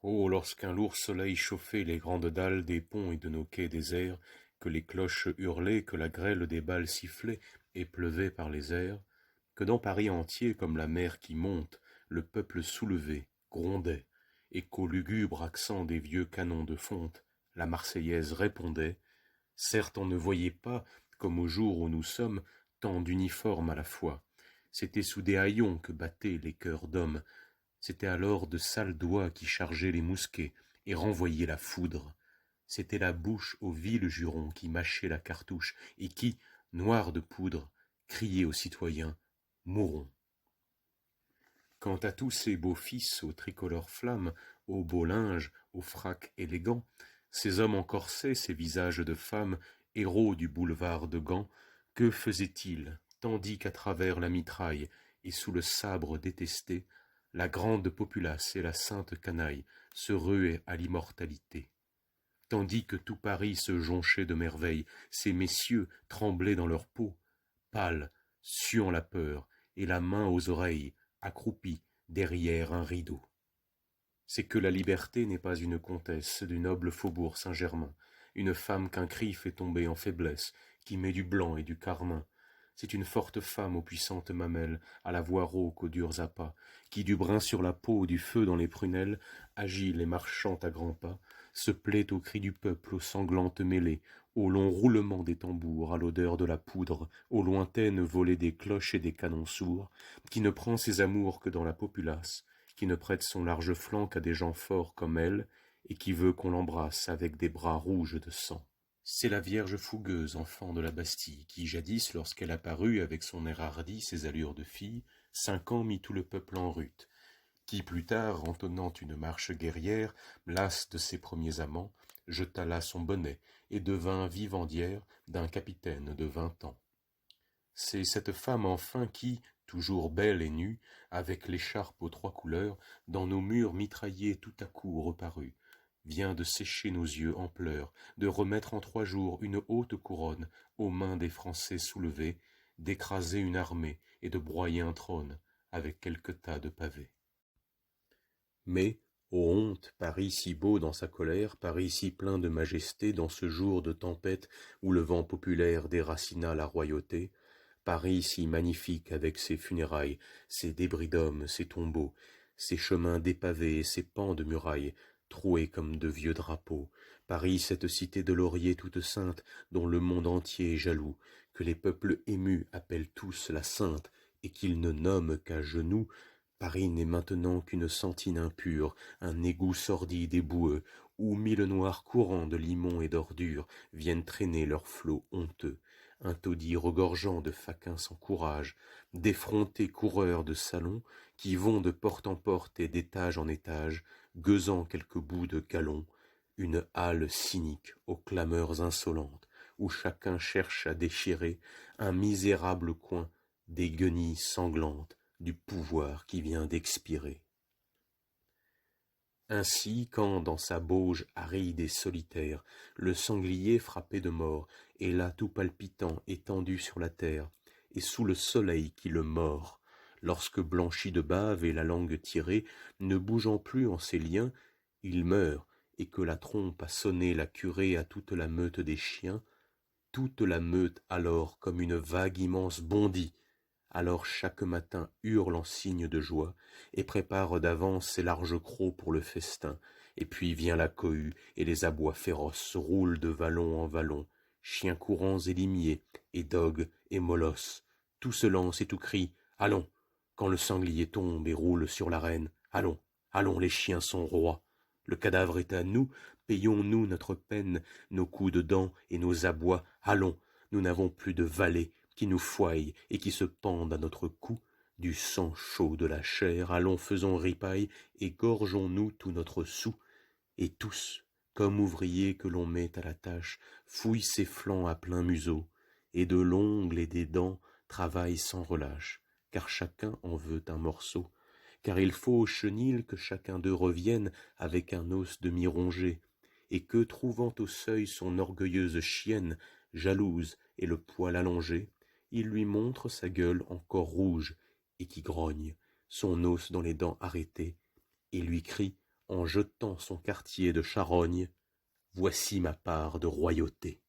Oh, lorsqu'un lourd soleil chauffait les grandes dalles des ponts et de nos quais déserts, que les cloches hurlaient, que la grêle des balles sifflait et pleuvait par les airs, que dans Paris entier, comme la mer qui monte, le peuple soulevé grondait, et qu'au lugubre accent des vieux canons de fonte, la Marseillaise répondait. Certes, on ne voyait pas, comme au jour où nous sommes, tant d'uniformes à la fois. C'était sous des haillons que battaient les cœurs d'hommes. C'étaient alors de sales doigts qui chargeaient les mousquets et renvoyaient la foudre. C'était la bouche au vil juron qui mâchait la cartouche et qui, noire de poudre, criait aux citoyens « Mourons !» Quant à tous ces beaux fils aux tricolores flammes, aux beaux linges, aux fracs élégants, ces hommes en corset, ces visages de femmes, héros du boulevard de Gand, que faisaient-ils, tandis qu'à travers la mitraille et sous le sabre détesté, la grande populace et la sainte canaille se ruaient à l'immortalité? Tandis que tout Paris se jonchait de merveilles, ces messieurs tremblaient dans leur peau, pâles, suant la peur, et la main aux oreilles, accroupis derrière un rideau. C'est que la liberté n'est pas une comtesse du noble faubourg Saint-Germain, une femme qu'un cri fait tomber en faiblesse, qui met du blanc et du carmin. C'est une forte femme aux puissantes mamelles, à la voix rauque aux durs appas, qui du brin sur la peau, du feu dans les prunelles, agile et marchant à grands pas, se plaît aux cris du peuple, aux sanglantes mêlées, au long roulement des tambours, à l'odeur de la poudre, aux lointaines volées des cloches et des canons sourds, qui ne prend ses amours que dans la populace, qui ne prête son large flanc qu'à des gens forts comme elle, et qui veut qu'on l'embrasse avec des bras rouges de sang. C'est la Vierge fougueuse, enfant de la Bastille, qui jadis, lorsqu'elle apparut avec son air hardi, ses allures de fille, 5 ans mit tout le peuple en rute, qui plus tard, entonnant une marche guerrière, lasse de ses premiers amants, jeta là son bonnet, et devint vivandière d'un capitaine de 20 ans. C'est cette femme enfin qui, toujours belle et nue, avec l'écharpe aux 3 couleurs, dans nos murs mitraillés tout à coup reparut, vient de sécher nos yeux en pleurs, de remettre en 3 jours une haute couronne aux mains des Français soulevés, d'écraser une armée et de broyer un trône avec quelques tas de pavés. Mais, ô honte, Paris si beau dans sa colère, Paris si plein de majesté dans ce jour de tempête où le vent populaire déracina la royauté, Paris si magnifique avec ses funérailles, ses débris d'hommes, ses tombeaux, ses chemins dépavés et ses pans de murailles, troués comme de vieux drapeaux, Paris cette cité de laurier toute sainte, dont le monde entier est jaloux, que les peuples émus appellent tous la sainte, et qu'ils ne nomment qu'à genoux. Paris n'est maintenant qu'une sentine impure, un égout sordide et boueux, où 1000 noirs courants de limons et d'ordures viennent traîner leurs flots honteux, un taudis regorgeant de faquins sans courage, d'effrontés coureurs de salons qui vont de porte en porte et d'étage en étage, gueusant quelques bouts de galons, une halle cynique aux clameurs insolentes, où chacun cherche à déchirer un misérable coin des guenilles sanglantes du pouvoir qui vient d'expirer. Ainsi, quand, dans sa bauge aride et solitaire, le sanglier frappé de mort est là tout palpitant, étendu sur la terre, et sous le soleil qui le mord, lorsque blanchi de bave et la langue tirée, ne bougeant plus en ses liens, il meurt, et que la trompe a sonné la curée à toute la meute des chiens, toute la meute alors comme une vague immense bondit, alors chaque matin hurle en signe de joie, et prépare d'avance ses larges crocs pour le festin, et puis vient la cohue, et les abois féroces roulent de vallon en vallon, chiens courants et limiers, et dogues et molosses, tout se lance et tout crie « Allons !» quand le sanglier tombe et roule sur l'arène, « Allons, allons, les chiens sont rois !» Le cadavre est à nous, payons-nous notre peine, nos coups de dents et nos abois, allons, nous n'avons plus de valets qui nous fouaillent et qui se pendent à notre cou, du sang chaud de la chair, allons faisons ripaille et gorgeons-nous tout notre sou, et tous, comme ouvriers que l'on met à la tâche, fouillent ses flancs à plein museau, et de l'ongle et des dents travaillent sans relâche, car chacun en veut un morceau, car il faut au chenil que chacun d'eux revienne avec un os demi-rongé, et que, trouvant au seuil son orgueilleuse chienne, jalouse et le poil allongé, il lui montre sa gueule encore rouge et qui grogne, son os dans les dents arrêtées, et lui crie en jetant son quartier de charogne, voici ma part de royauté.